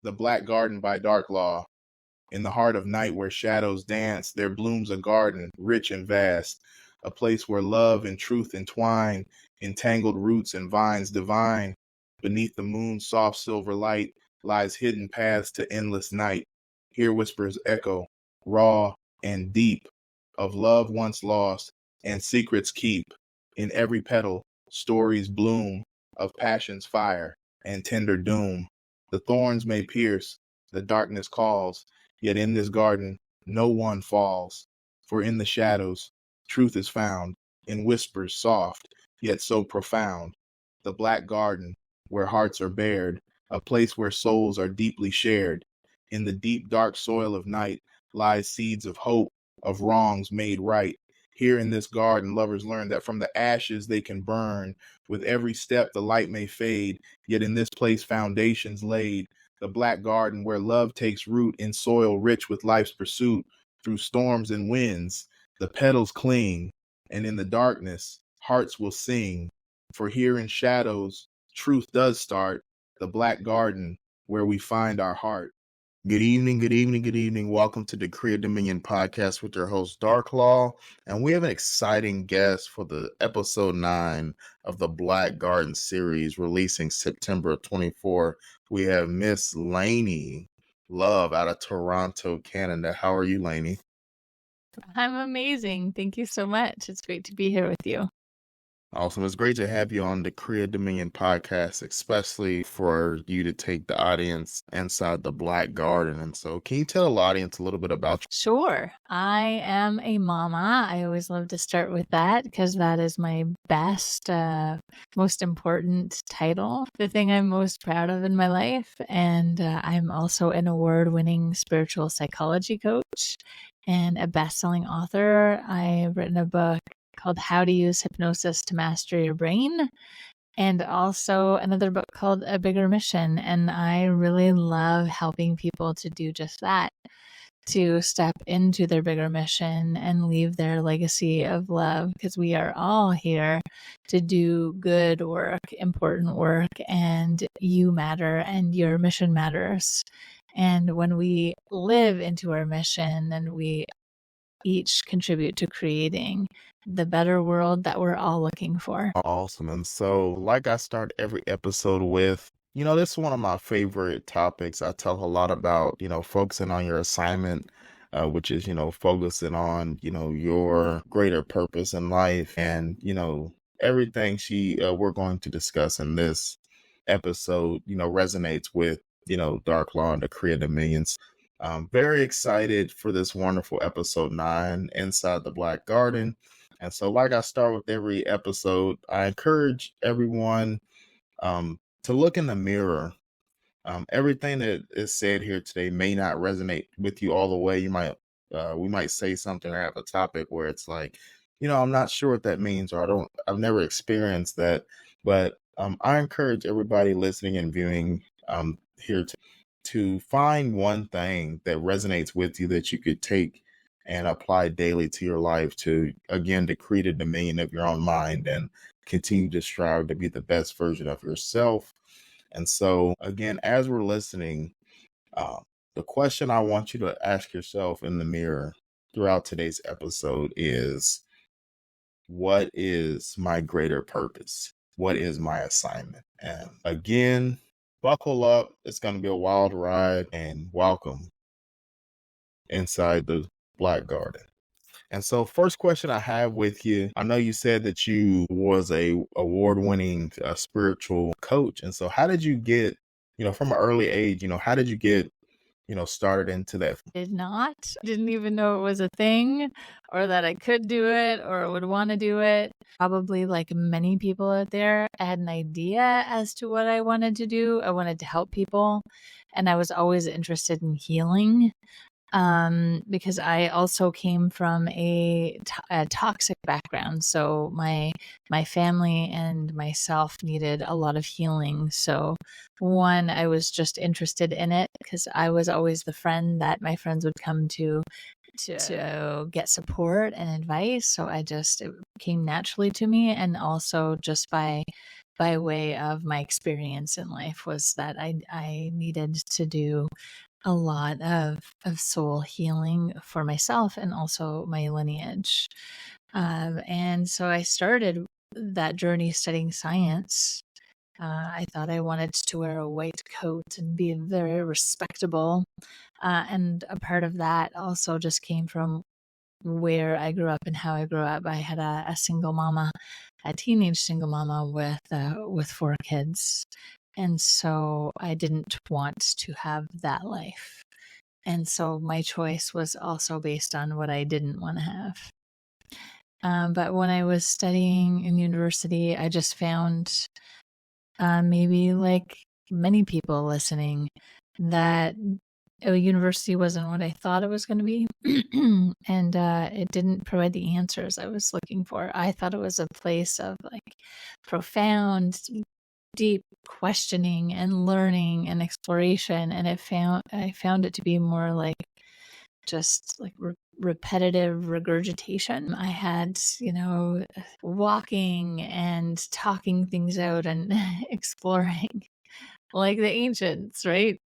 The Black Garden by Dark Law. In the heart of night where shadows dance, there blooms a garden, rich and vast, a place where love and truth entwine, entangled roots and vines divine. Beneath the moon's soft silver light lies hidden paths to endless night. Here whispers echo, raw and deep, of love once lost and secrets keep. In every petal, stories bloom of passion's fire and tender doom. The thorns may pierce, the darkness calls, yet in this garden no one falls. For in the shadows truth is found, in whispers soft, yet so profound. The black garden, where hearts are bared, a place where souls are deeply shared. In the deep dark soil of night lies seeds of hope, of wrongs made right. Here in this garden, lovers learn that from the ashes they can burn. With every step the light may fade, yet in this place foundations laid. The black garden where love takes root in soil rich with life's pursuit. Through storms and winds, the petals cling, and in the darkness, hearts will sing. For here in shadows, truth does start, the black garden where we find our heart. Good evening, good evening, good evening. Welcome to the Creative Dominion podcast with your host, Dark Law. And we have an exciting guest for the episode 9 of the Black Garden series releasing September 24. We have Miss Laine Love out of Toronto, Canada. How are you, Laine? I'm amazing. Thank you so much. It's great to be here with you. Awesome. It's great to have you on the Creative Dominion podcast, especially for you to take the audience inside the Black Garden. And so can you tell the audience a little bit about you? Sure. I am a mama. I always love to start with that because that is my best, most important title, the thing I'm most proud of in my life. And I'm also an award-winning spiritual psychology coach and a best-selling author. I've written a book called How to Use Hypnosis to Master Your Brain, and also another book called A Bigger Mission. And I really love helping people to do just that, to step into their bigger mission and leave their legacy of love, because we are all here to do good work, important work, and you matter and your mission matters. And when we live into our mission and we each contribute to creating the better world that we're all looking for. Awesome. And so, like I start every episode with, this is one of my favorite topics. I talk a lot about, focusing on your assignment, which is, focusing on, your greater purpose in life. And, everything we're going to discuss in this episode, resonates with, Dark Law and the Creative Dominions. I'm very excited for this wonderful episode 9, Inside the Black Garden. And so, like I start with every episode, I encourage everyone to look in the mirror. Everything that is said here today may not resonate with you all the way. We might say something or have a topic where it's like, I'm not sure what that means, or I've never experienced that. But I encourage everybody listening and viewing here to find one thing that resonates with you that you could take and apply daily to your life to, again, to create a dominion of your own mind and continue to strive to be the best version of yourself. And so, again, as we're listening, the question I want you to ask yourself in the mirror throughout today's episode is, what is my greater purpose? What is my assignment? And again, buckle up. It's going to be a wild ride, and welcome inside the Black Garden. And so, first question I have with you, I know you said that you was a award-winning spiritual coach. And so how did you get, from an early age, how did you get, started into that? Didn't even know it was a thing, or that I could do it or would want to do it. Probably like many people out there, I had an idea as to what I wanted to do. I wanted to help people, and I was always interested in healing. Because I also came from a toxic background. So my family and myself needed a lot of healing. So one, I was just interested in it because I was always the friend that my friends would come to get support and advice. So it came naturally to me. And also just by by way of my experience in life was that I needed to do a lot of soul healing for myself and also my lineage. And so I started that journey studying science. I thought I wanted to wear a white coat and be very respectable. And a part of that also just came from where I grew up and how I grew up. I had a single mama, a teenage single mama with 4 kids. And so I didn't want to have that life. And so my choice was also based on what I didn't want to have. But when I was studying in university, I just found, maybe like many people listening, that a university wasn't what I thought it was going to be. And it didn't provide the answers I was looking for. I thought it was a place of like profound, deep questioning and learning and exploration. And I found it to be more like just like repetitive regurgitation. I had, walking and talking things out and exploring like the ancients, right?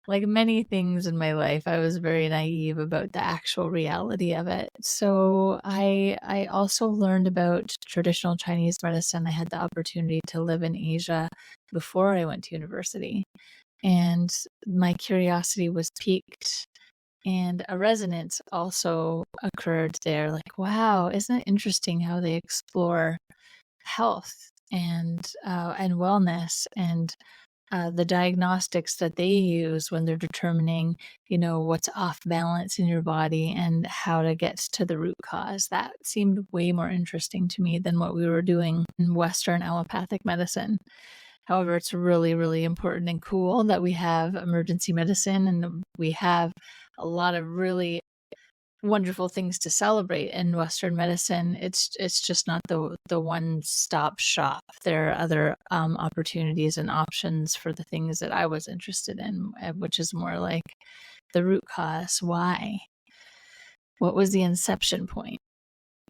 Like many things in my life, I was very naive about the actual reality of it. So I also learned about traditional Chinese medicine. I had the opportunity to live in Asia before I went to university, and my curiosity was piqued, and a resonance also occurred there. Like, wow, isn't it interesting how they explore health and wellness and the diagnostics that they use when they're determining, what's off balance in your body and how to get to the root cause. That seemed way more interesting to me than what we were doing in Western allopathic medicine. However, it's really, really important and cool that we have emergency medicine and we have a lot of really wonderful things to celebrate in Western medicine. It's just not the one-stop shop. There are other opportunities and options for the things that I was interested in, which is more like the root cause. Why? What was the inception point?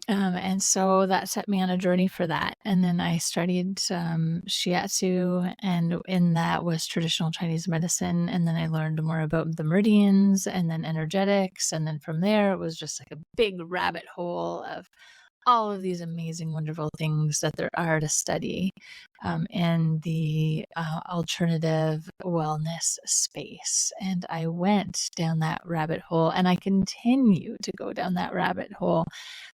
And so that set me on a journey for that. And then I studied shiatsu, and in that was traditional Chinese medicine. And then I learned more about the meridians and then energetics. And then from there, it was just like a big rabbit hole of all of these amazing, wonderful things that there are to study in the alternative wellness space. And I went down that rabbit hole, and I continue to go down that rabbit hole,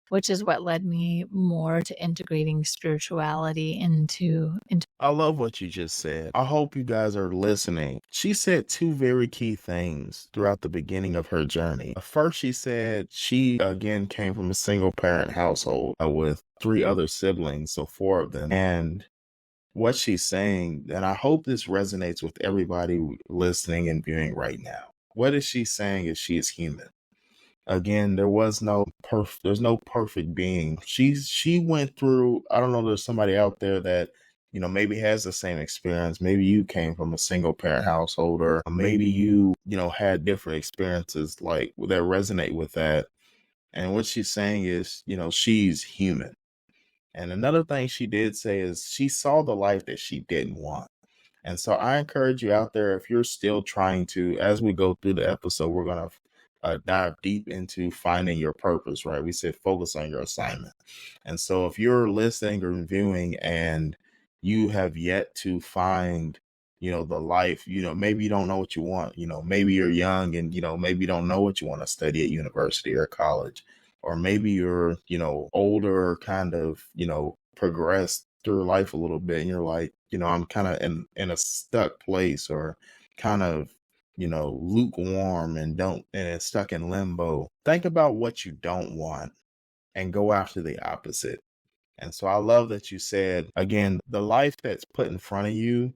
which is what led me more to integrating spirituality into. I love what you just said. I hope you guys are listening. She said two very key things throughout the beginning of her journey. First, she said she, again, came from a single parent household with 3 other siblings, so 4 of them. And what she's saying, and I hope this resonates with everybody listening and viewing right now. What is she saying is she is human. Again, there's no perfect being. She went through, I don't know, there's somebody out there that, maybe has the same experience. Maybe you came from a single parent household, or maybe you had different experiences like that resonate with that. And what she's saying is, she's human. And another thing she did say is she saw the life that she didn't want. And so I encourage you out there, if you're still trying to, as we go through the episode, we're going to dive deep into finding your purpose, right? We said focus on your assignment. And so if you're listening or viewing and you have yet to find, the life, maybe you don't know what you want, maybe you're young and, maybe you don't know what you want to study at university or college, or maybe you're, older, kind of, progressed through life a little bit and you're like, I'm kind of in a stuck place, or kind of, lukewarm and it's stuck in limbo. Think about what you don't want and go after the opposite. And so I love that you said, again, the life that's put in front of you,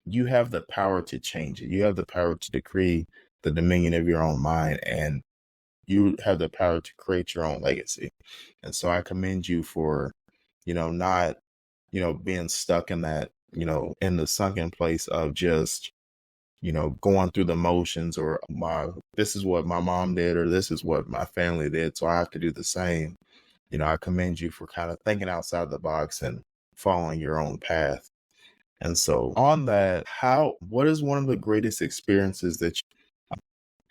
you have the power to change it. You have the power to decree the dominion of your own mind, and you have the power to create your own legacy. And so I commend you for, not, being stuck in that, in the sunken place of just, going through the motions, or this is what my mom did, or this is what my family did, so I have to do the same. I commend you for kind of thinking outside the box and following your own path. And so on that, what is one of the greatest experiences that you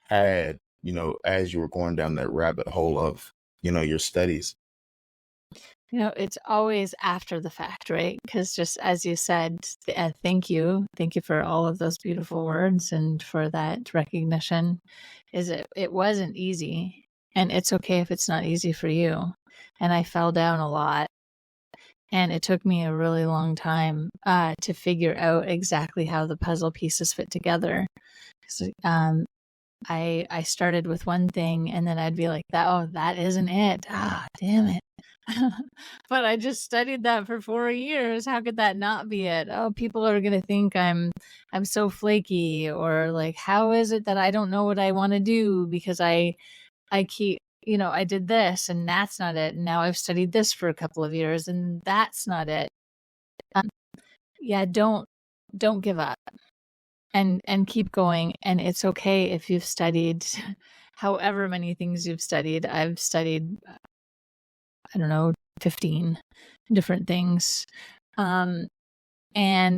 had, as you were going down that rabbit hole of, your studies? It's always after the fact, right? Because just as you said, thank you. Thank you for all of those beautiful words and for that recognition. It wasn't easy, and it's okay if it's not easy for you. And I fell down a lot, and it took me a really long time to figure out exactly how the puzzle pieces fit together. So, I started with one thing, and then I'd be like, that isn't it. Ah, damn it. But I just studied that for 4 years. How could that not be it? Oh, people are going to think I'm so flaky, or like, how is it that I don't know what I want to do because I keep, I did this and that's not it. And now I've studied this for a couple of years and that's not it. Um, yeah, don't give up, and keep going. And it's okay if you've studied however many things you've studied. I've studied, I don't know, 15 different things. And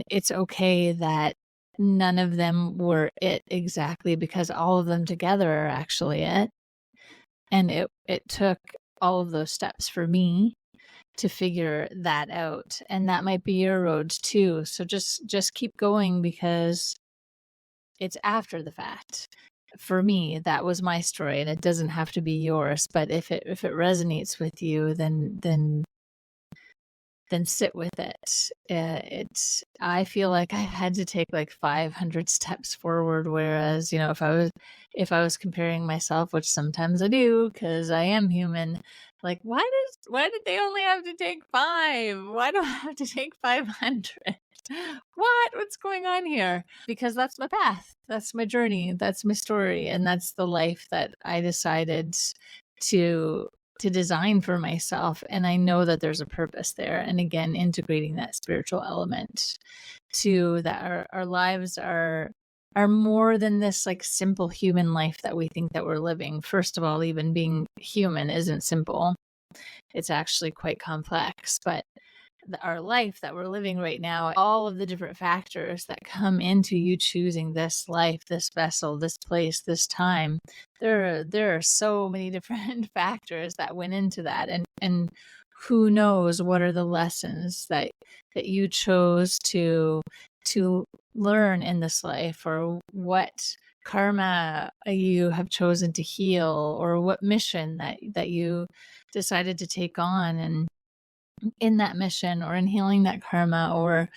it's okay that none of them were it exactly, because all of them together are actually it. And it took all of those steps for me to figure that out. And that might be your road too. So just keep going, because it's after the fact. For me, that was my story, and it doesn't have to be yours. But if it resonates with you, then sit with it. I feel like I had to take like 500 steps forward, whereas if I was comparing myself, which sometimes I do because I am human, like why did they only have to take 5? Why do I have to take 500? What's going on here? Because that's my path, that's my journey, that's my story, and that's the life that I decided to design for myself. And I know that there's a purpose there. And again, integrating that spiritual element to that our lives are more than this like simple human life that we think that we're living. First of all, even being human isn't simple. It's actually quite complex. But our life that we're living right now, all of the different factors that come into you choosing this life, this vessel, this place, this time, there are so many different factors that went into that. And who knows what are the lessons that you chose to learn in this life, or what karma you have chosen to heal, or what mission that you decided to take on. And in that mission, or in healing that karma, or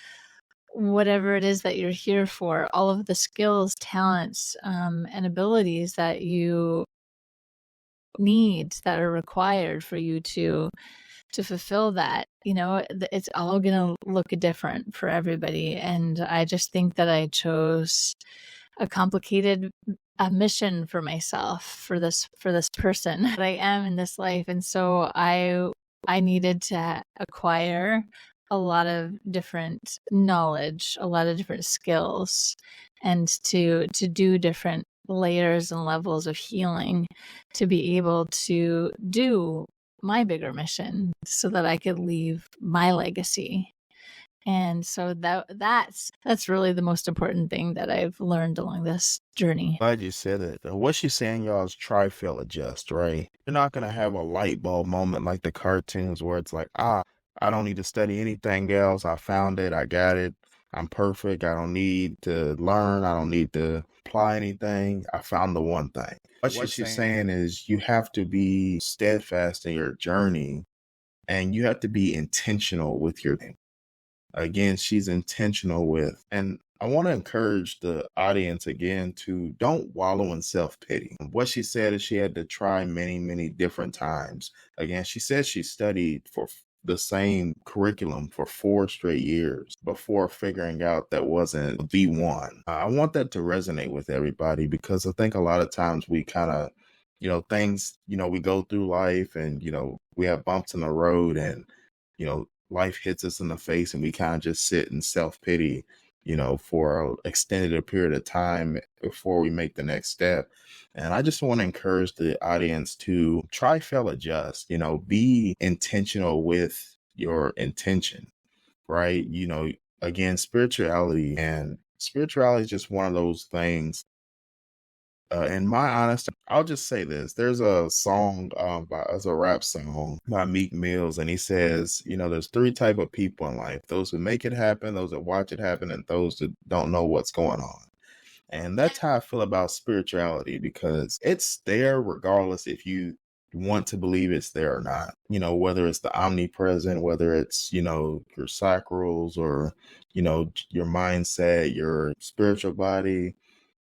whatever it is that you're here for, all of the skills, talents, and abilities that you need, that are required for you to fulfill that, it's all gonna look different for everybody. And I just think that I chose a complicated mission for myself, for this person that I am in this life. And so I needed to acquire a lot of different knowledge, a lot of different skills, and to do different layers and levels of healing to be able to do my bigger mission, so that I could leave my legacy. And so that's really the most important thing that I've learned along this journey. Glad you said it. What she's saying, y'all, is try, fail, adjust, right? You're not going to have a light bulb moment like the cartoons where it's like, I don't need to study anything else. I found it. I got it. I'm perfect. I don't need to learn. I don't need to apply anything. I found the one thing. What she's saying is you have to be steadfast in your journey, and you have to be intentional with your thing. Again, she's intentional with, and I want to encourage the audience again to don't wallow in self-pity. What she said is she had to try many, many different times. Again, she said she studied for the same curriculum for 4 straight years before figuring out that wasn't the one. I want that to resonate with everybody, because I think a lot of times we kind of, things, we go through life, and, we have bumps in the road, and, life hits us in the face, and we kind of just sit in self-pity, for an extended period of time before we make the next step. And I just want to encourage the audience to try, fail, adjust, be intentional with your intention, right? again, spirituality is just one of those things. In my honest, I'll just say this: there's a song, as a rap song by Meek Mills, and he says, there's three type of people in life: those who make it happen, those that watch it happen, and those that don't know what's going on. And that's how I feel about spirituality, because it's there regardless if you want to believe it's there or not. Whether it's the omnipresent, whether it's, your sacrals, or, your mindset, your spiritual body.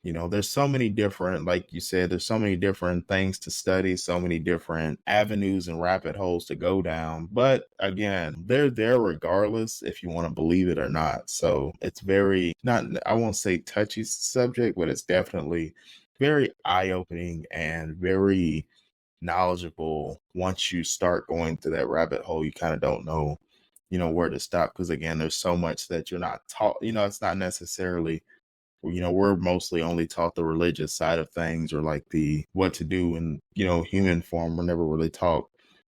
There's so many different, like you said, there's so many different things to study, so many different avenues and rabbit holes to go down. But again, they're there regardless if you want to believe it or not. So it's very, not, I won't say touchy subject, but it's definitely very eye-opening and very knowledgeable. Once you start going through that rabbit hole, you kind of don't know, where to stop. Because again, there's so much that you're not taught. It's not necessarily, we're mostly only taught the religious side of things, or like the what to do in, human form. We're never really taught,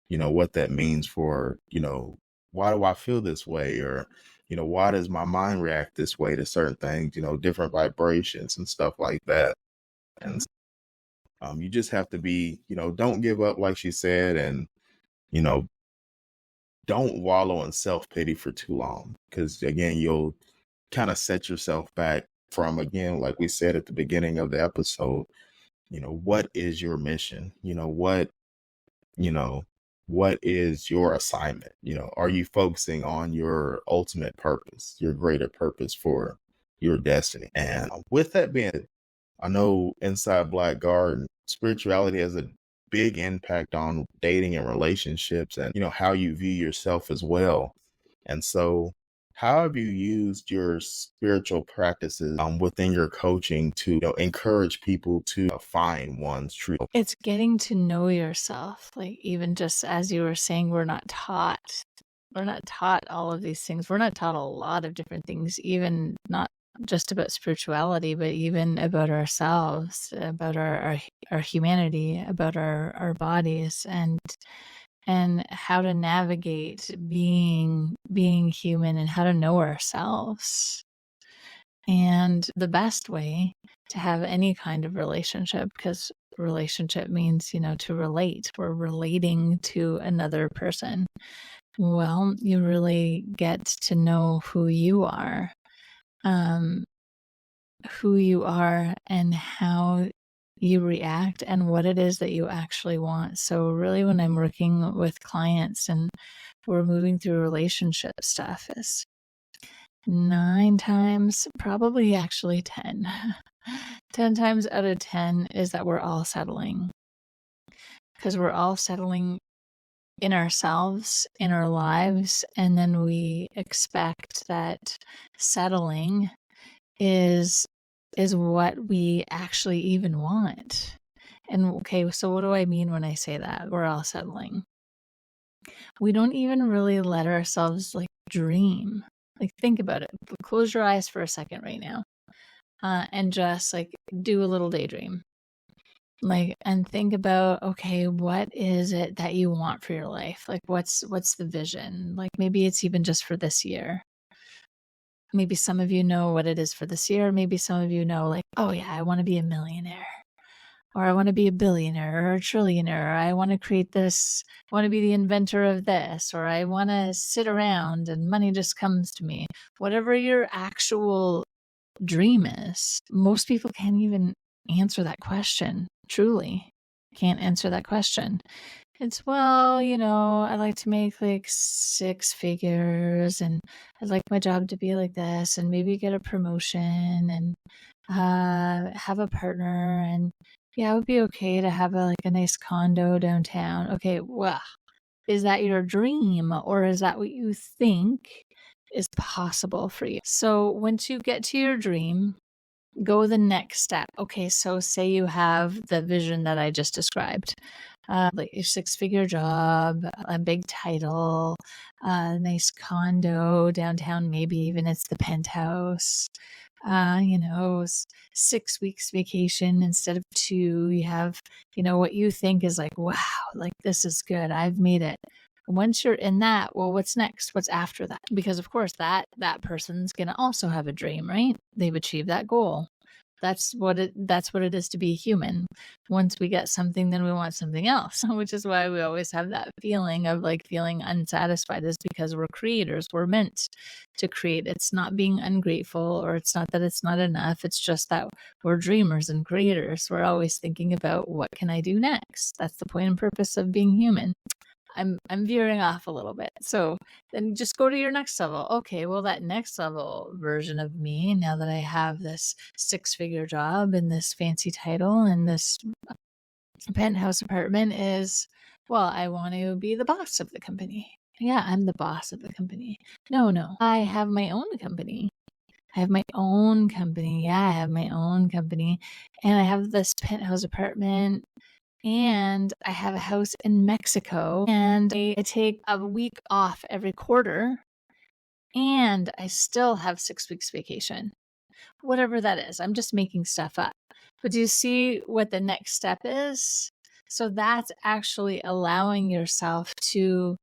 what that means for, why do I feel this way? Or, why does my mind react this way to certain things, different vibrations and stuff like that. And you just have to be, don't give up, like she said, and, you know, don't wallow in self-pity for too long. Because again, you'll kind of set yourself back from, again, like we said at the beginning of the episode, what is your mission? You know, what is your assignment? Are you focusing on your ultimate purpose, your greater purpose for your destiny? And with that being, I know inside Black Garden, spirituality has a big impact on dating and relationships, and how you view yourself as well. And so, how have you used your spiritual practices within your coaching to encourage people to find one's true? It's getting to know yourself. Like, even just as you were saying, we're not taught all of these things. We're not taught a lot of different things, even not just about spirituality, but even about ourselves, about our humanity, about our bodies, and how to navigate being human, and how to know ourselves. And the best way to have any kind of relationship, because relationship means, to relate. We're relating to another person. Well, you really get to know who you are, and how you react, and what it is that you actually want. So really, when I'm working with clients and we're moving through relationship stuff, is 9 times, probably actually 10. 10 times out of 10 is that we're all settling. Because we're all settling in ourselves, in our lives, and then we expect that settling is what we actually even want. And okay, so what do I mean when I say that we're all settling? We don't even really let ourselves dream. Think about it. Close your eyes for a second right now, and just do a little daydream. And think about, okay, what is it that you want for your life? What's the vision? Maybe it's even just for this year. Maybe some of you know what it is for this year. Maybe some of you know, oh yeah, I want to be a millionaire, or I want to be a billionaire, or a trillionaire, or I want to create this, I want to be the inventor of this, or I want to sit around and money just comes to me. Whatever your actual dream is, most people can't even answer that question. Truly can't answer that question. It's, well, I like to make 6 figures, and I'd like my job to be like this, and maybe get a promotion, and have a partner, and yeah, it would be okay to have a nice condo downtown. Okay, well, is that your dream, or is that what you think is possible for you? So once you get to your dream, go the next step. Okay, so say you have the vision that I just described, a 6-figure job, a big title, a nice condo downtown, maybe even it's the penthouse, 6 weeks vacation instead of 2. You have, what you think is wow, this is good. I've made it. Once you're in that, well, what's next? What's after that? Because of course that person's going to also have a dream, right? They've achieved that goal. That's what it is to be human. Once we get something, then we want something else, which is why we always have that feeling of like feeling unsatisfied, is because we're creators. We're meant to create. It's not being ungrateful, or it's not that it's not enough. It's just that we're dreamers and creators. We're always thinking about, what can I do next? That's the point and purpose of being human. I'm veering off a little bit. So then just go to your next level. Okay, well, that next level version of me, now that I have this 6-figure job and this fancy title and this penthouse apartment, is, well, I want to be the boss of the company. Yeah, I'm the boss of the company. No, I have my own company. I have my own company. Yeah, I have my own company. And I have this penthouse apartment, and I have a house in Mexico, and I take a week off every quarter, and I still have 6 weeks vacation. Whatever that is. I'm just making stuff up. But do you see what the next step is? So that's actually allowing yourself to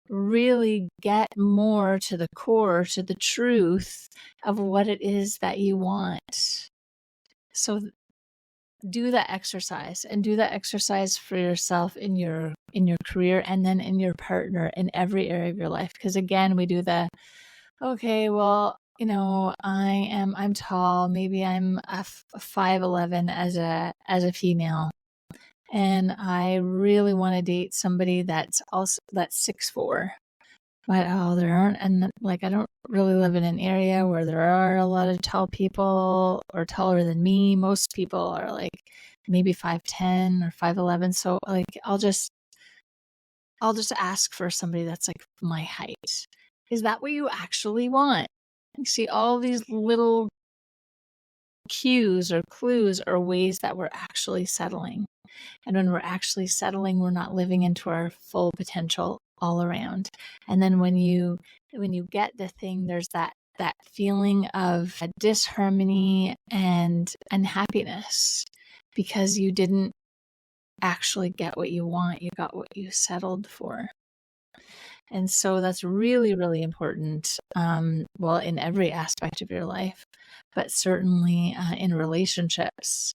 really get more to the core, to the truth of what it is that you want. So do that exercise, and do that exercise for yourself in your career, and then in your partner, in every area of your life. Because again, we do the, okay, well, I'm tall, maybe I'm a 5'11" as a female, and I really want to date somebody that's 6'4". But there aren't, and like, I don't really live in an area where there are a lot of tall people, or taller than me. Most people are like maybe 5'10" or 5'11". So like, I'll just ask for somebody that's like my height. Is that what you actually want? You see all these little cues or clues or ways that we're actually settling. And when we're actually settling, we're not living into our full potential all around. And then when you get the thing, there's that feeling of disharmony and unhappiness, because you didn't actually get what you want. You got what you settled for. And so that's really, really important, well, in every aspect of your life, but certainly in relationships,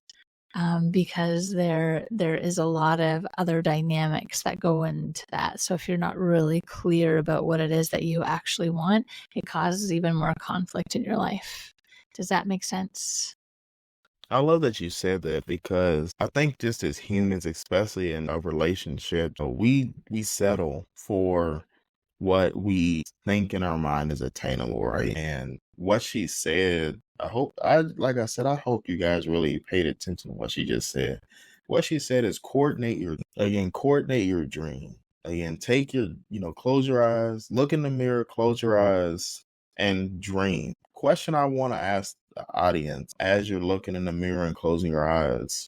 because there is a lot of other dynamics that go into that. So if you're not really clear about what it is that you actually want, it causes even more conflict in your life. Does that make sense? I love that you said that, because I think just as humans, especially in a relationship, we settle for what we think in our mind is attainable, right? And what she said, like I said, I hope you guys really paid attention to what she just said. What she said is coordinate your dream. Again, close your eyes, look in the mirror, close your eyes, and dream. Question I want to ask the audience, as you're looking in the mirror and closing your eyes,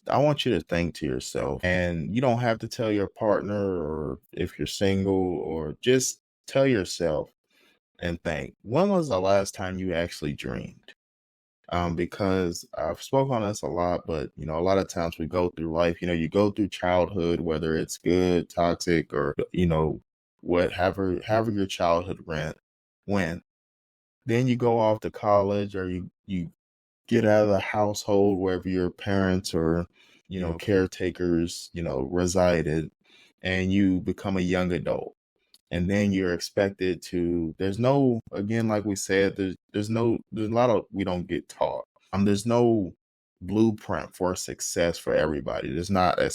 I want you to think to yourself, and you don't have to tell your partner, or if you're single, or just tell yourself and think, when was the last time you actually dreamed? Because I've spoken on this a lot, but a lot of times we go through life, you go through childhood, whether it's good, toxic, or, however your childhood went. Then you go off to college, or you get out of the household wherever your parents or caretakers resided, and you become a young adult, and then you're expected to, there's no, again, like we said, there's a lot of, we don't get taught, there's no blueprint for success for everybody. There's not a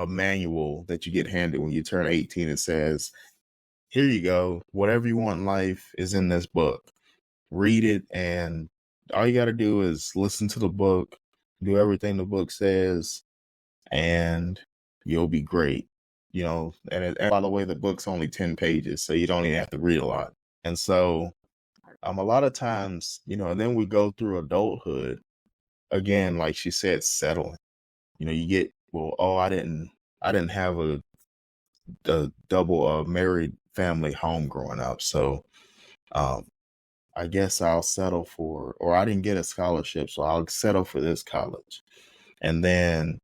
manual that you get handed when you turn 18 and says, here you go, whatever you want in life is in this book. Read it, and all you got to do is listen to the book, do everything the book says, and you'll be great. And by the way, the book's only 10 pages, so you don't even have to read a lot. And so a lot of times, and then we go through adulthood, again, like she said, settling. You get, well, oh, I didn't have a double married family home growing up, so I guess I'll settle for, or I didn't get a scholarship, so I'll settle for this college. And then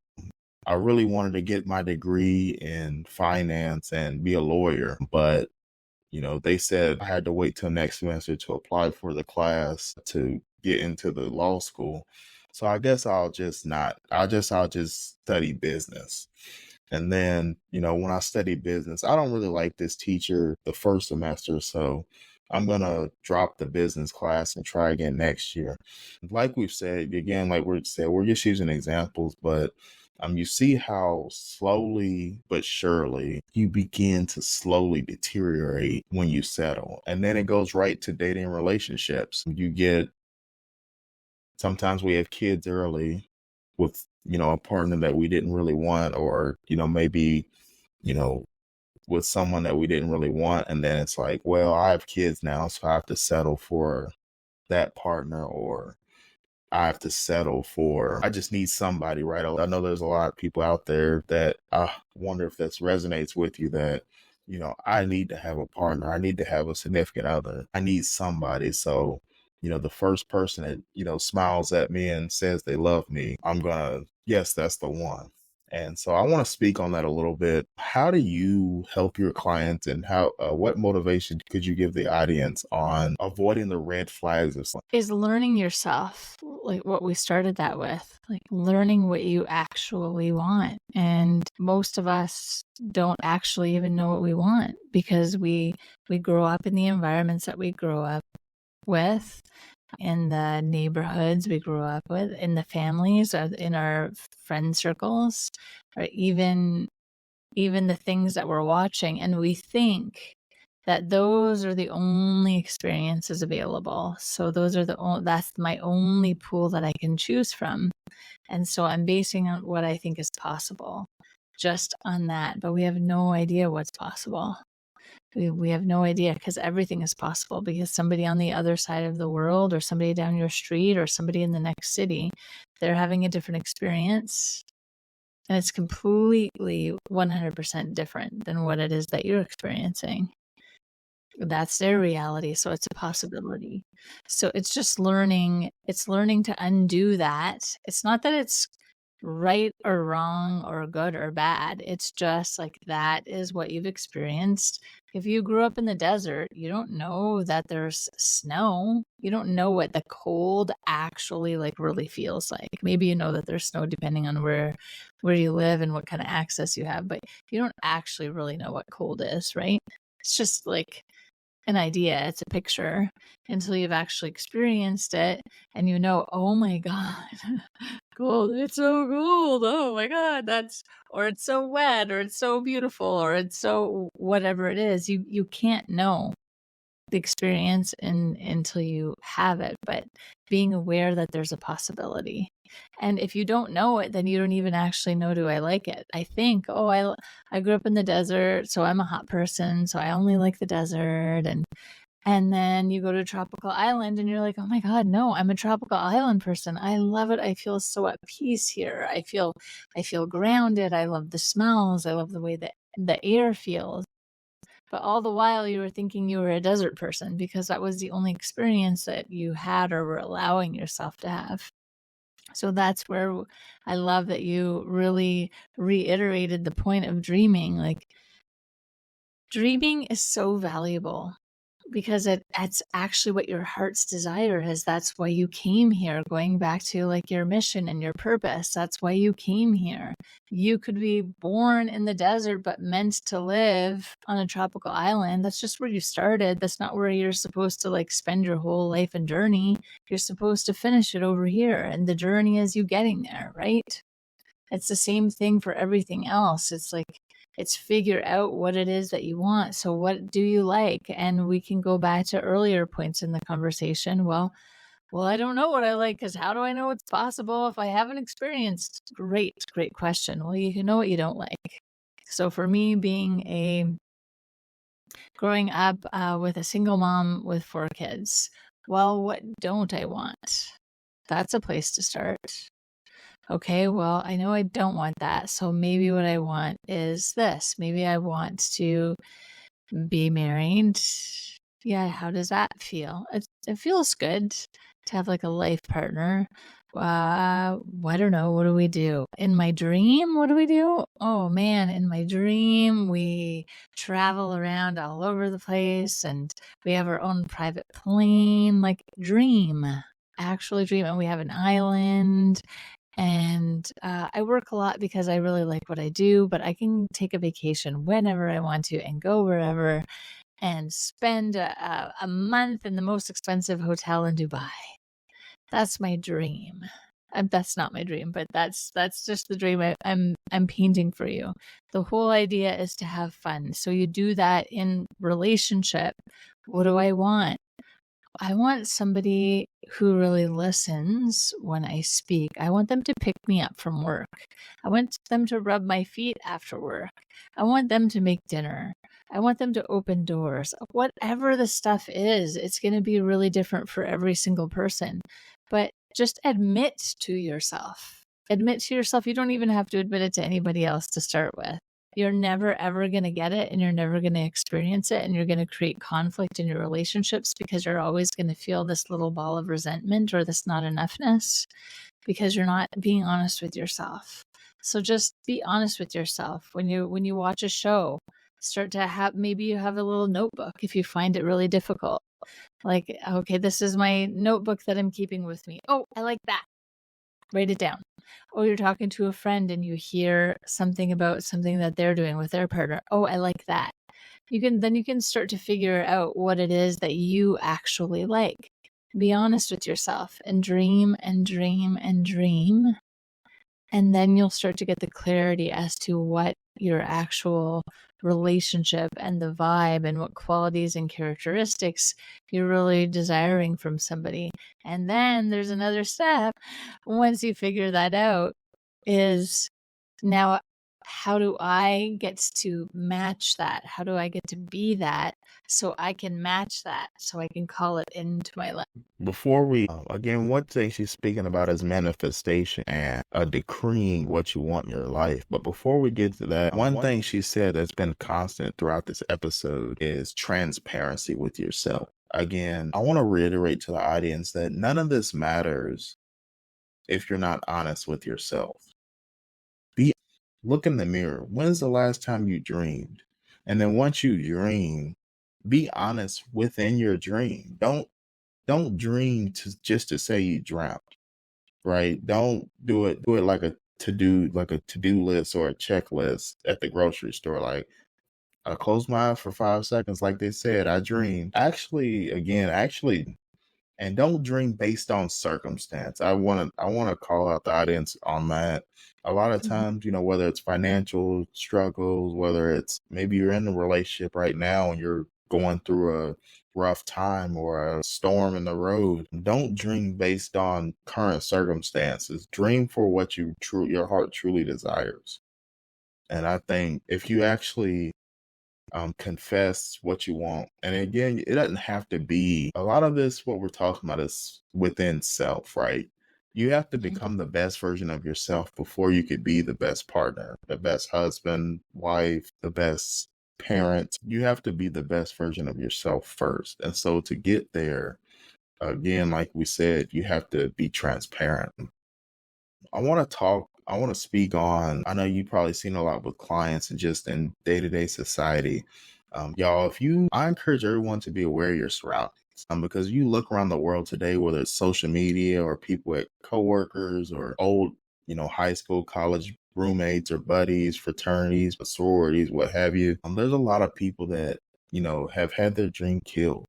I really wanted to get my degree in finance and be a lawyer, but they said I had to wait till next semester to apply for the class to get into the law school. So I guess I'll just not. I'll just study business. And then, when I study business, I don't really like this teacher the first semester, so I'm gonna drop the business class and try again next year. Like we've said, again, like we said, we're just using examples, but you see how slowly but surely you begin to slowly deteriorate when you settle. And then it goes right to dating relationships. Sometimes we have kids early with, a partner that we didn't really want, or, maybe, you know, with someone that we didn't really want. And then it's like, well, I have kids now, so I have to settle for that partner, or I have to settle for, I just need somebody, right? I know there's a lot of people out there that I wonder if this resonates with you, that, I need to have a partner. I need to have a significant other. I need somebody. So, the first person that, smiles at me and says they love me, yes, that's the one. And so I want to speak on that a little bit. How do you help your clients, and what motivation could you give the audience on avoiding the red flags of something? Is learning yourself, like what we started that with, like learning what you actually want. And most of us don't actually even know what we want, because we grow up in the environments that we grow up with, in the neighborhoods we grew up with, in the families, or in our friend circles, or even the things that we're watching, and we think that those are the only experiences available. So that's my only pool that I can choose from. And so I'm basing on what I think is possible just on that. But we have no idea what's possible. We have no idea, because everything is possible, because somebody on the other side of the world, or somebody down your street, or somebody in the next city, they're having a different experience. And it's completely 100% different than what it is that you're experiencing. That's their reality. So it's a possibility. So it's just learning. It's learning to undo that. It's not that it's right or wrong or good or bad. It's just like, that is what you've experienced. If you grew up in the desert, you don't know that there's snow. You don't know what the cold actually like really feels like. Maybe you know that there's snow depending on where you live and what kind of access you have, but you don't actually really know what cold is, right? It's just like an idea, it's a picture, until you've actually experienced it, and oh my God, cold, it's so cold, oh my God, or it's so wet, or it's so beautiful, or it's so whatever it is. You can't know the experience until you have it, but being aware that there's a possibility. And if you don't know it, then you don't even actually know, do I like it? I think, I grew up in the desert, so I'm a hot person, so I only like the desert. And then you go to a tropical island and you're like, oh my God, no, I'm a tropical island person. I love it. I feel so at peace here. I feel grounded. I love the smells. I love the way that the air feels. But all the while you were thinking you were a desert person, because that was the only experience that you had or were allowing yourself to have. So that's where I love that you really reiterated the point of dreaming. Like, dreaming is so valuable, because it's actually what your heart's desire is. That's why you came here, going back to like your mission and your purpose. That's why you came here. You could be born in the desert, but meant to live on a tropical island. That's just where you started. That's not where you're supposed to like spend your whole life and journey. You're supposed to finish it over here. And the journey is you getting there, right? It's the same thing for everything else. It's figure out what it is that you want. So what do you like? And we can go back to earlier points in the conversation. Well, I don't know what I like, because how do I know it's possible if I haven't experienced? Great question. Well, you can know what you don't like. So for me, growing up with a single mom with 4 kids, well, what don't I want? That's a place to start. Okay, well, I know I don't want that. So maybe what I want is this. Maybe I want to be married. Yeah, how does that feel? It feels good to have like a life partner. I don't know. What do we do? In my dream, what do we do? Oh man, in my dream, we travel around all over the place and we have our own private plane, like dream, actually dream. And we have an island. And I work a lot because I really like what I do, but I can take a vacation whenever I want to and go wherever and spend a month in the most expensive hotel in Dubai. That's my dream. That's not my dream, but that's just the dream I'm painting for you. The whole idea is to have fun. So you do that in relationship. What do I want? I want somebody who really listens when I speak. I want them to pick me up from work. I want them to rub my feet after work. I want them to make dinner. I want them to open doors. Whatever the stuff is, it's going to be really different for every single person. But just admit to yourself. Admit to yourself. You don't even have to admit it to anybody else to start with. You're never, ever going to get it and you're never going to experience it. And you're going to create conflict in your relationships because you're always going to feel this little ball of resentment or this not enoughness because you're not being honest with yourself. So just be honest with yourself. When you watch a show, start to have, maybe you have a little notebook if you find it really difficult. Like, okay, this is my notebook that I'm keeping with me. Oh, I like that. Write it down. Or you're talking to a friend and you hear something about something that they're doing with their partner. Oh, I like that. You can start to figure out what it is that you actually like. Be honest with yourself and dream and dream and dream. And then you'll start to get the clarity as to what your actual relationship and the vibe and what qualities and characteristics you're really desiring from somebody. And then there's another step. Once you figure that out, is now how do I get to match that? How do I get to be that so I can match that, so I can call it into my life? Before we, again, one thing she's speaking about is manifestation and decreeing what you want in your life. But before we get to that, one thing she said that's been constant throughout this episode is transparency with yourself. Again, I want to reiterate to the audience that none of this matters if you're not honest with yourself. Look in the mirror. When's the last time you dreamed? And then once you dream, be honest within your dream. Don't dream to say you dreamt, right? Don't do it like a to-do list or a checklist at the grocery store. Like, I closed my eyes for 5 seconds, like they said, I dreamed. Actually, and don't dream based on circumstance. I want to call out the audience on that. A lot of times, whether it's financial struggles, whether it's maybe you're in a relationship right now and you're going through a rough time or a storm in the road, don't dream based on current circumstances. Dream for what your heart truly desires. And I think if you actually confess what you want. And again, it doesn't have to be a lot of this. What we're talking about is within self, right? You have to become the best version of yourself before you could be the best partner, the best husband, wife, the best parent. You have to be the best version of yourself first. And so to get there, again, like we said, you have to be transparent. I want to speak on, I know you've probably seen a lot with clients and just in day-to-day society. Y'all, I encourage everyone to be aware of your surroundings. Because you look around the world today, whether it's social media or people at coworkers or old, high school, college roommates or buddies, fraternities, sororities, what have you. There's a lot of people that, have had their dream killed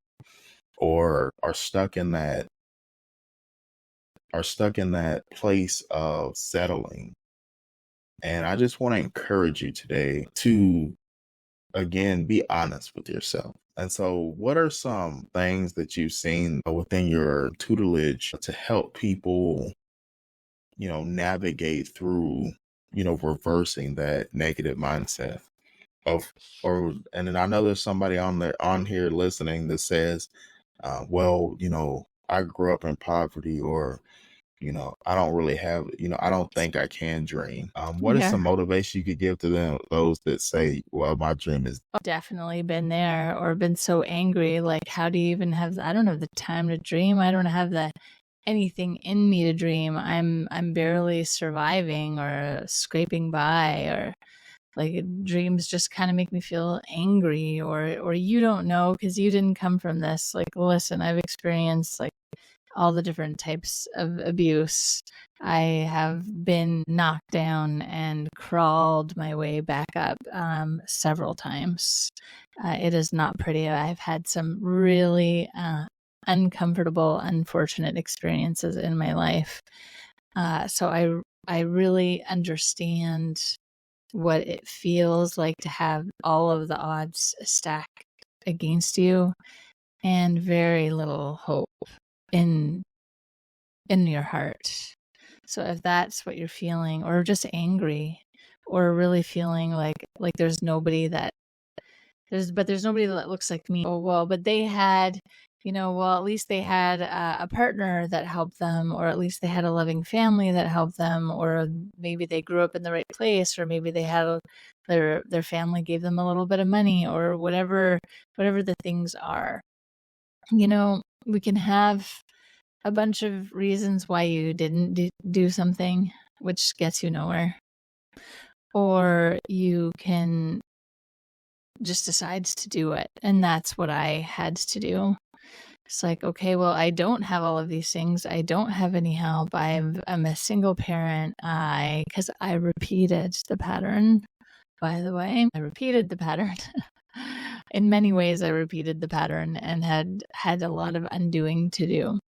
or are stuck in that place of settling. And I just want to encourage you today to, again, be honest with yourself. And so what are some things that you've seen within your tutelage to help people, navigate through, reversing that negative mindset and then I know there's somebody on here listening that says, well, I grew up in poverty, or I don't really have, I don't think I can dream. What is some motivation you could give to those that say, well, my dream is Definitely been there or been so angry. Like, how do you even have, I don't have the time to dream. I don't have the anything in me to dream. I'm barely surviving or scraping by, or like dreams just kind of make me feel angry, or you don't know because you didn't come from this. Like, listen, I've experienced like all the different types of abuse. I have been knocked down and crawled my way back up several times. It is not pretty. I've had some really uncomfortable, unfortunate experiences in my life. So I really understand what it feels like to have all of the odds stacked against you and very little hope in your heart. So if that's what you're feeling, or just angry, or really feeling like there's nobody that there's nobody that looks like me. Oh well, but they had, well, at least they had a partner that helped them, or at least they had a loving family that helped them, or maybe they grew up in the right place, or maybe they had their family gave them a little bit of money, or whatever the things are. We can have a bunch of reasons why you didn't do something, which gets you nowhere. Or you can just decide to do it. And that's what I had to do. It's like, okay, well, I don't have all of these things. I don't have any help. I'm a single parent. Because I repeated the pattern, by the way. I repeated the pattern. In many ways, I repeated the pattern and had a lot of undoing to do.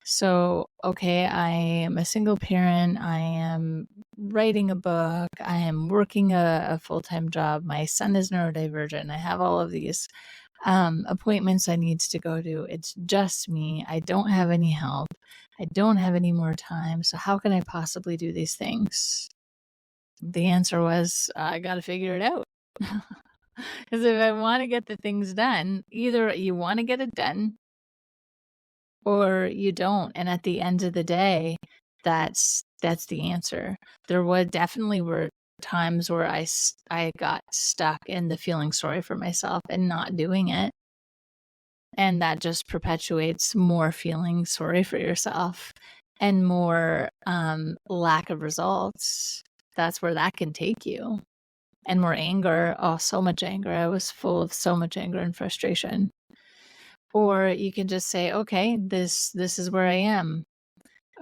So, okay, I am a single parent. I am writing a book. I am working a full-time job. My son is neurodivergent. I have all of these appointments I need to go to. It's just me. I don't have any help. I don't have any more time. So how can I possibly do these things? The answer was, I got to figure it out. Because if I want to get the things done, either you want to get it done or you don't. And at the end of the day, that's the answer. There definitely were times where I got stuck in the feeling sorry for myself and not doing it. And that just perpetuates more feeling sorry for yourself and more lack of results. That's where that can take you. And more anger. Oh, so much anger. I was full of so much anger and frustration. Or you can just say, okay, this is where I am.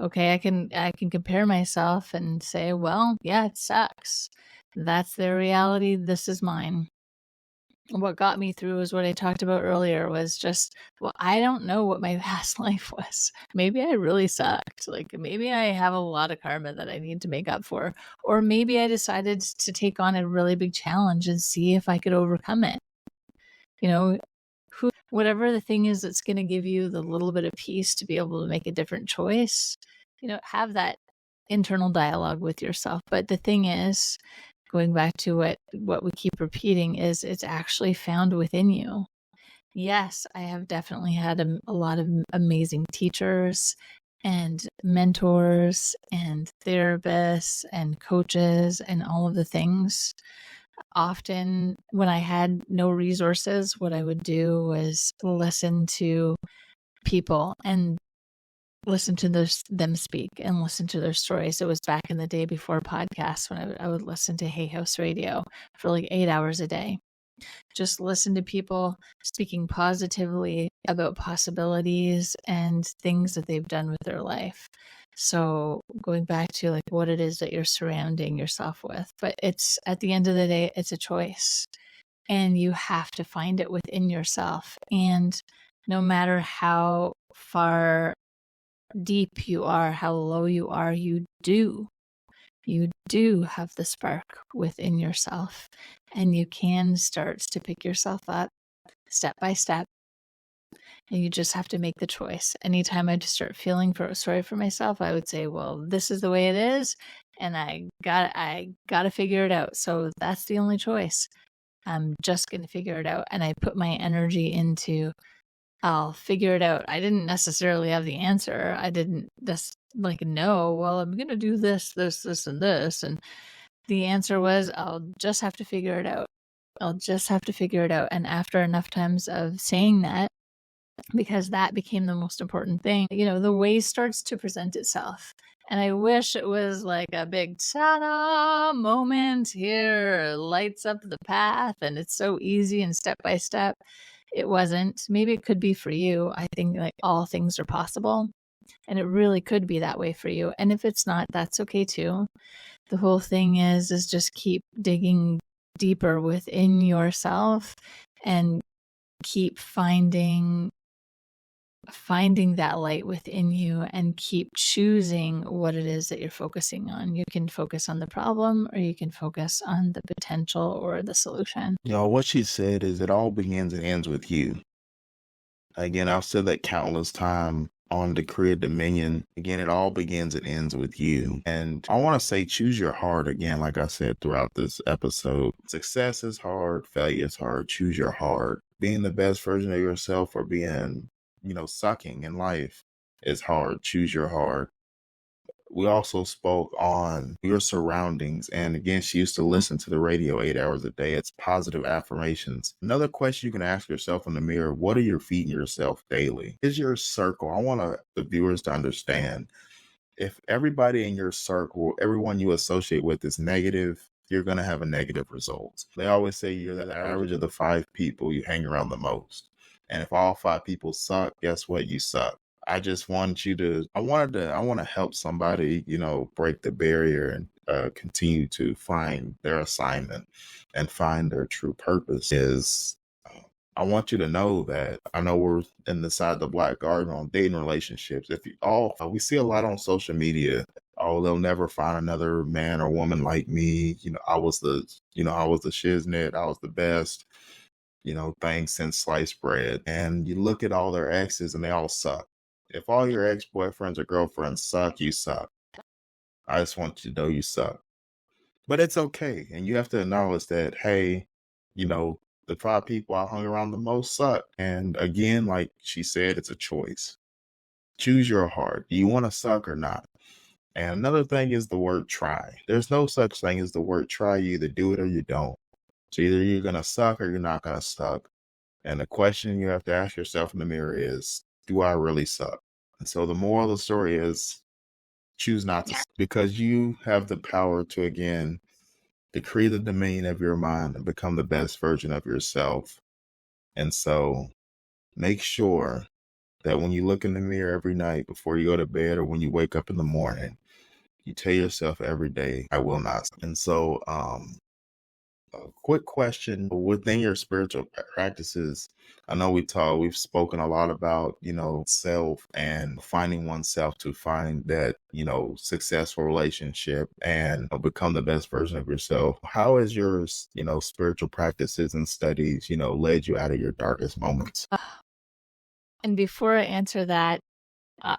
Okay, I can compare myself and say, well, yeah, it sucks. That's their reality. This is mine. What got me through is what I talked about earlier, was just, well, I don't know what my past life was. Maybe I really sucked. Like, maybe I have a lot of karma that I need to make up for. Or maybe I decided to take on a really big challenge and see if I could overcome it. Whatever the thing is that's going to give you the little bit of peace to be able to make a different choice, have that internal dialogue with yourself. But the thing is, going back to what we keep repeating, is it's actually found within you. Yes, I have definitely had a lot of amazing teachers and mentors and therapists and coaches and all of the things. Often when I had no resources, what I would do was listen to people and listen to them speak and listen to their stories. It was back in the day before podcasts when I would listen to Hay House Radio for like 8 hours a day. Just listen to people speaking positively about possibilities and things that they've done with their life. So going back to like what it is that you're surrounding yourself with, but it's, at the end of the day, it's a choice, and you have to find it within yourself. And no matter how far deep you are, how low you are, you do have the spark within yourself, and you can start to pick yourself up step by step. And you just have to make the choice. Anytime I just start feeling sorry for myself, I would say, well, this is the way it is, and I gotta figure it out. So that's the only choice. I'm just gonna figure it out. And I put my energy into, I'll figure it out. I didn't necessarily have the answer. I didn't just no, well, I'm gonna do this, and this. And the answer was, I'll just have to figure it out. I'll just have to figure it out. And after enough times of saying that, because that became the most important thing. The way starts to present itself. And I wish it was like a big ta-da moment here, lights up the path, and it's so easy and step by step. It wasn't. Maybe it could be for you. I think like all things are possible, and it really could be that way for you. And if it's not, that's okay too. The whole thing is just keep digging deeper within yourself and keep finding that light within you and keep choosing what it is that you're focusing on. You can focus on the problem, or you can focus on the potential or the solution. What she said is it all begins and ends with you. Again, I've said that countless times on Decree of Dominion. Again, it all begins and ends with you. And I want to say, choose your heart again, like I said throughout this episode. Success is hard, failure is hard. Choose your heart. Being the best version of yourself or being, sucking in life is hard. Choose your heart. We also spoke on your surroundings. And again, she used to listen to the radio 8 hours a day. It's positive affirmations. Another question you can ask yourself in the mirror: what are you feeding yourself daily? Is your circle? I want the viewers to understand, if everybody in your circle, everyone you associate with is negative, you're going to have a negative result. They always say you're the average of the 5 people you hang around the most. And if all 5 people suck, guess what? You suck. I just want you to, I want to help somebody, break the barrier and continue to find their assignment and find their true purpose. I want you to know that I know we're in the side of the Black Garden on dating relationships. We see a lot on social media. Oh, they'll never find another man or woman like me. I was the shiznit. I was the best. Things since sliced bread. And you look at all their exes and they all suck. If all your ex-boyfriends or girlfriends suck, you suck. I just want you to know you suck. But it's okay. And you have to acknowledge that, hey, the 5 people I hung around the most suck. And again, like she said, it's a choice. Choose your heart. Do you want to suck or not? And another thing is the word try. There's no such thing as the word try. You either do it or you don't. So either you're going to suck or you're not going to suck. And the question you have to ask yourself in the mirror is, do I really suck? And so the moral of the story is, choose not to, because you have the power to, again, decree the dominion of your mind and become the best version of yourself. And so make sure that when you look in the mirror every night before you go to bed or when you wake up in the morning, you tell yourself every day, I will not. And so a quick question within your spiritual practices. I know we've spoken a lot about, self and finding oneself to find that, successful relationship and become the best version of yourself. How has your, spiritual practices and studies, led you out of your darkest moments? And before I answer that,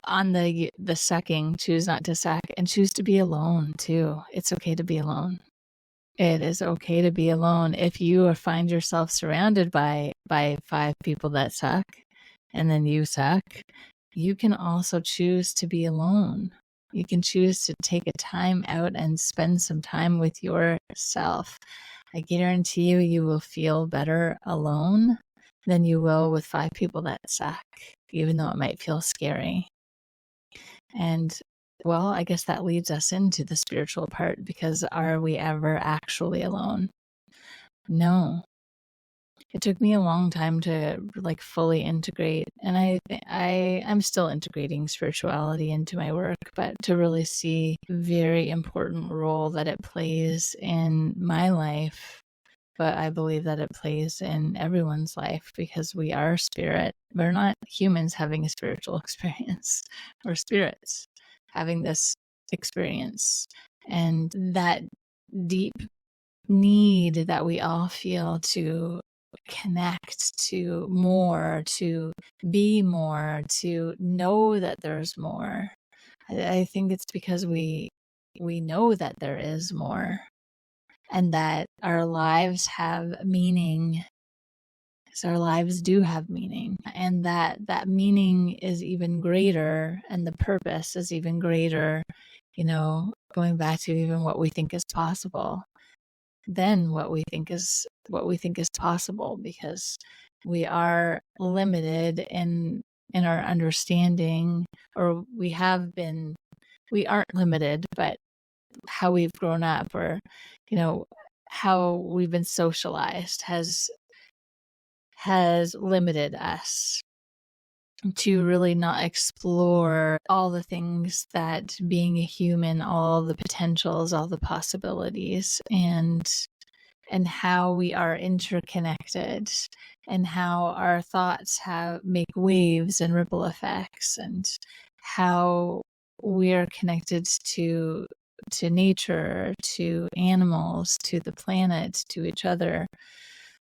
on the sucking, choose not to suck and choose to be alone too. It's okay to be alone. It is okay to be alone. If you find yourself surrounded by 5 people that suck and then you suck, you can also choose to be alone. You can choose to take a time out and spend some time with yourself. I guarantee you will feel better alone than you will with 5 people that suck, even though it might feel scary. And well, I guess that leads us into the spiritual part, because are we ever actually alone? No. It took me a long time to fully integrate, and I'm still integrating spirituality into my work, but to really see the very important role that it plays in my life. But I believe that it plays in everyone's life, because we are spirit. We're not humans having a spiritual experience. We're spirits having this experience. And that deep need that we all feel to connect to more, to be more, to know that there's more. I think it's because we know that there is more, and that our lives have meaning. So our lives do have meaning, and that meaning is even greater, and the purpose is even greater, going back to even what we think is possible, than what we think is possible, because we are limited in our understanding, or we aren't limited, but how we've grown up, or how we've been socialized has limited us to really not explore all the things that being a human, all the potentials, all the possibilities, and how we are interconnected, and how our thoughts make waves and ripple effects, and how we are connected to nature, to animals, to the planet, to each other.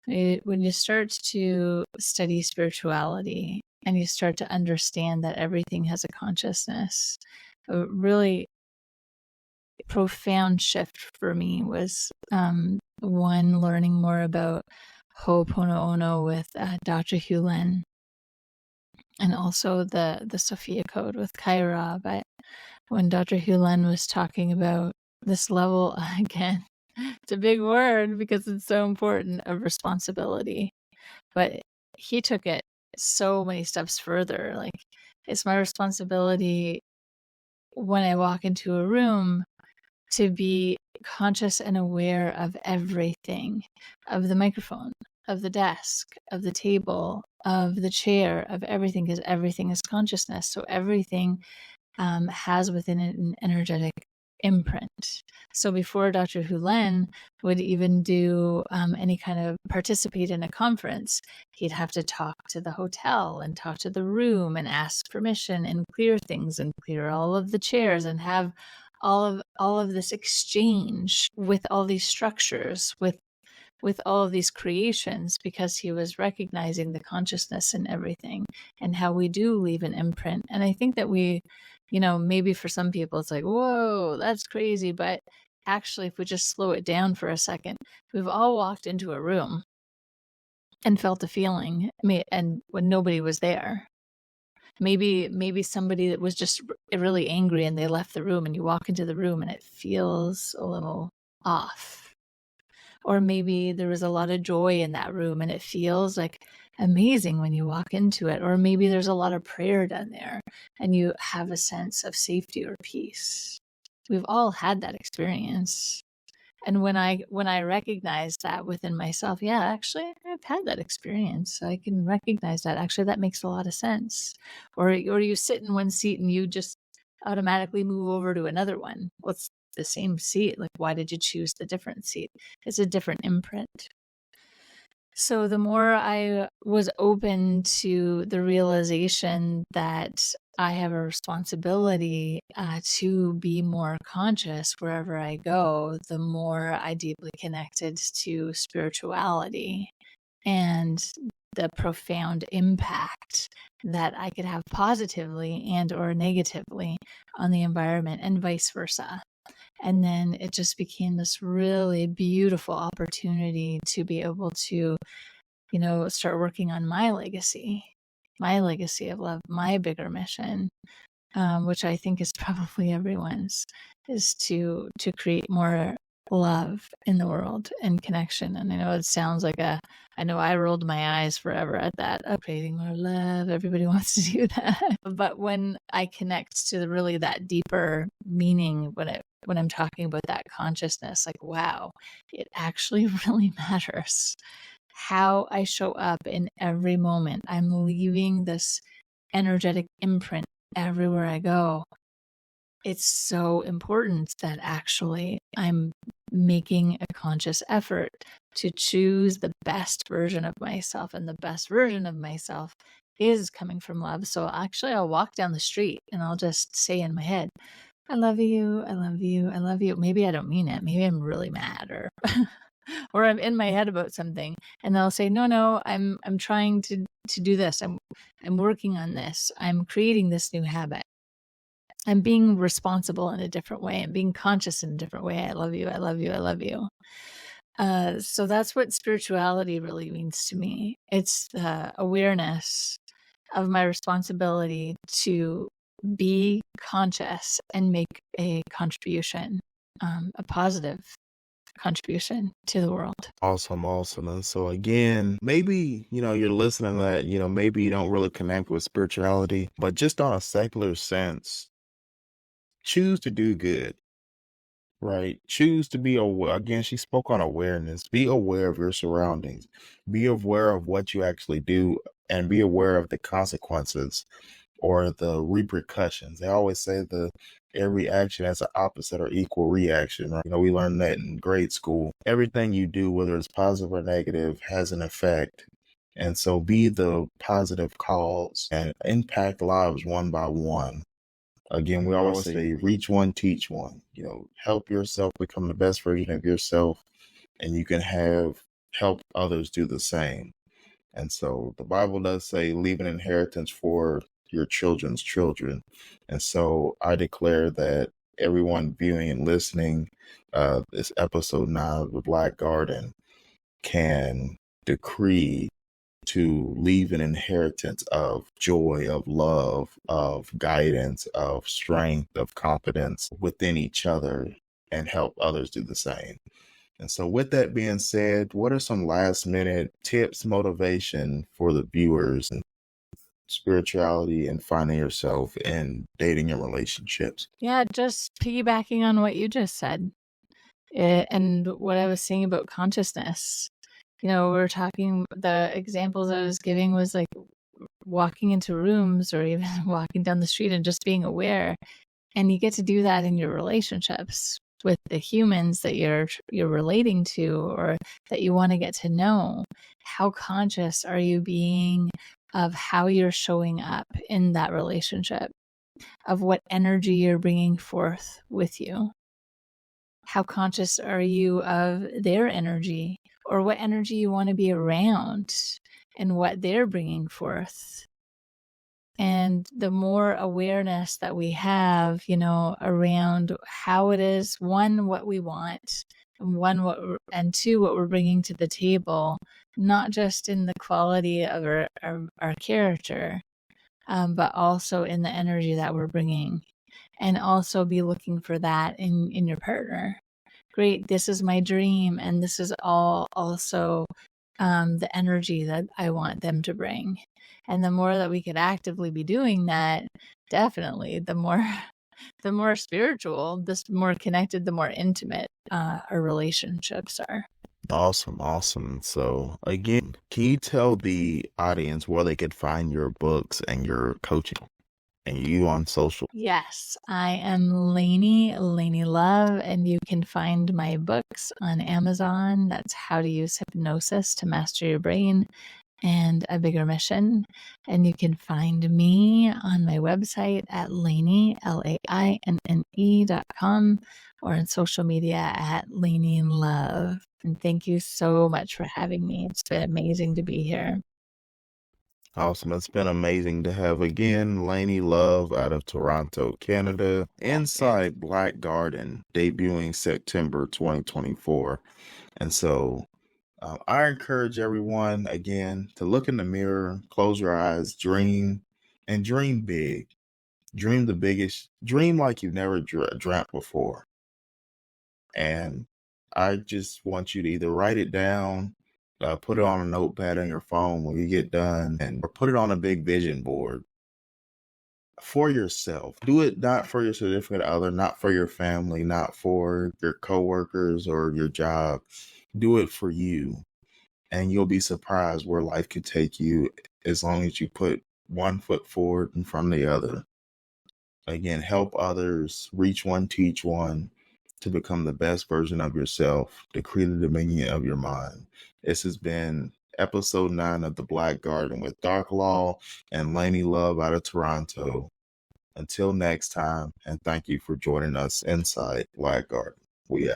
When you start to study spirituality and you start to understand that everything has a consciousness, a really profound shift for me was one, learning more about Ho'oponopono with Dr. Hugh Lainne, and also the Sophia Code with Kyra. But when Dr. Hugh Lainne was talking about this level, again, it's a big word because it's so important, of responsibility. But he took it so many steps further. Like, it's my responsibility when I walk into a room to be conscious and aware of everything, of the microphone, of the desk, of the table, of the chair, of everything, because everything is consciousness. So everything has within it an energetic imprint. So before Dr. Hugh Lainne would even do any kind of participate in a conference, he'd have to talk to the hotel and talk to the room and ask permission and clear things and clear all of the chairs and have all of this exchange with all these structures, with all of these creations, because he was recognizing the consciousness in everything and how we do leave an imprint. And I think that maybe for some people it's like, whoa, that's crazy. But actually, if we just slow it down for a second, we've all walked into a room and felt a feeling, and when nobody was there. Maybe somebody that was just really angry and they left the room, and you walk into the room and it feels a little off. Or maybe there was a lot of joy in that room and it feels like amazing when you walk into it. Or maybe there's a lot of prayer done there and you have a sense of safety or peace. We've all had that experience. And when I recognize that within myself, yeah, actually, I've had that experience. I can recognize that. Actually, that makes a lot of sense. Or you sit in one seat and you just automatically move over to another one. Well, it's the same seat. Like, why did you choose the different seat? It's a different imprint. So the more I was open to the realization that I have a responsibility to be more conscious wherever I go, the more I deeply connected to spirituality and the profound impact that I could have positively and or negatively on the environment, and vice versa. And then it just became this really beautiful opportunity to be able to, start working on my legacy of love, my bigger mission, which I think is probably everyone's, is to create more love in the world and connection. And I know it sounds like I know I rolled my eyes forever at that, creating more love. Everybody wants to do that. But when I connect to really that deeper meaning, when I'm talking about that consciousness, like, wow, it actually really matters how I show up in every moment. I'm leaving this energetic imprint everywhere I go. It's so important that actually I'm making a conscious effort to choose the best version of myself. And the best version of myself is coming from love. So actually, I'll walk down the street and I'll just say in my head, I love you, I love you, I love you. Maybe I don't mean it. Maybe I'm really mad, or or I'm in my head about something, and they'll say, no, I'm trying to do this. I'm working on this. I'm creating this new habit. I'm being responsible in a different way. I'm being conscious in a different way. I love you. I love you. I love you. So that's what spirituality really means to me. It's the awareness of my responsibility to be conscious and make a contribution, a positive contribution to the world. Awesome, awesome. And so again, maybe, you're listening to that, maybe you don't really connect with spirituality, but just on a secular sense, choose to do good, right? Choose to be aware. Again, she spoke on awareness. Be aware of your surroundings. Be aware of what you actually do and be aware of the consequences or the repercussions. They always say every action has an opposite or equal reaction, right? We learned that in grade school. Everything you do, whether it's positive or negative, has an effect. And so be the positive cause and impact lives one by one. Again, we always say reach one, teach one. Help yourself become the best version of yourself, and you can help others do the same. And so the Bible does say leave an inheritance for your children's children. And so I declare that everyone viewing and listening this episode 9 of the Black Garden can decree to leave an inheritance of joy, of love, of guidance, of strength, of confidence within each other and help others do the same. And so with that being said, what are some last minute tips, motivation for the viewers and spirituality and finding yourself in dating and relationships? Yeah, just piggybacking on what you just said and what I was saying about consciousness. We're talking, the examples I was giving was like walking into rooms or even walking down the street and just being aware. And you get to do that in your relationships with the humans that you're relating to or that you want to get to know. How conscious are you being of how you're showing up in that relationship, of what energy you're bringing forth with you? How conscious are you of their energy or what energy you want to be around and what they're bringing forth? And the more awareness that we have, around how it is, one, what we want, and two, what we're bringing to the table, not just in the quality of our character, but also in the energy that we're bringing. And also be looking for that in your partner. Great, this is my dream, and this is all also the energy that I want them to bring. And the more that we could actively be doing that, definitely the more spiritual, the more connected, the more intimate our relationships are. Awesome, awesome. So again, can you tell the audience where they could find your books and your coaching and you on social? Yes, I am Laine Love, and you can find my books on Amazon. That's How to Use Hypnosis to Master Your Brain and A Bigger Mission. And you can find me on my website at Lainne, LAINNE.com, or on social media at Laine Love. And thank you so much for having me. It's been amazing to be here. Awesome. It's been amazing to have again Laine Love out of Toronto, Canada, inside Black Garden, debuting September 2024. And so I encourage everyone again to look in the mirror, close your eyes, dream, and dream big. Dream the biggest, dream like you've never dreamt before. And I just want you to either write it down, put it on a notepad on your phone when you get done, or put it on a big vision board for yourself. Do it not for your significant other, not for your family, not for your coworkers or your job. Do it for you. And you'll be surprised where life could take you as long as you put one foot forward in front of the other. Again, help others, reach one, teach one, to become the best version of yourself, decree the dominion of your mind. This has been episode 9 of The Black Garden with Dark Law and Laine Love out of Toronto. Until next time, and thank you for joining us inside Black Garden. We out.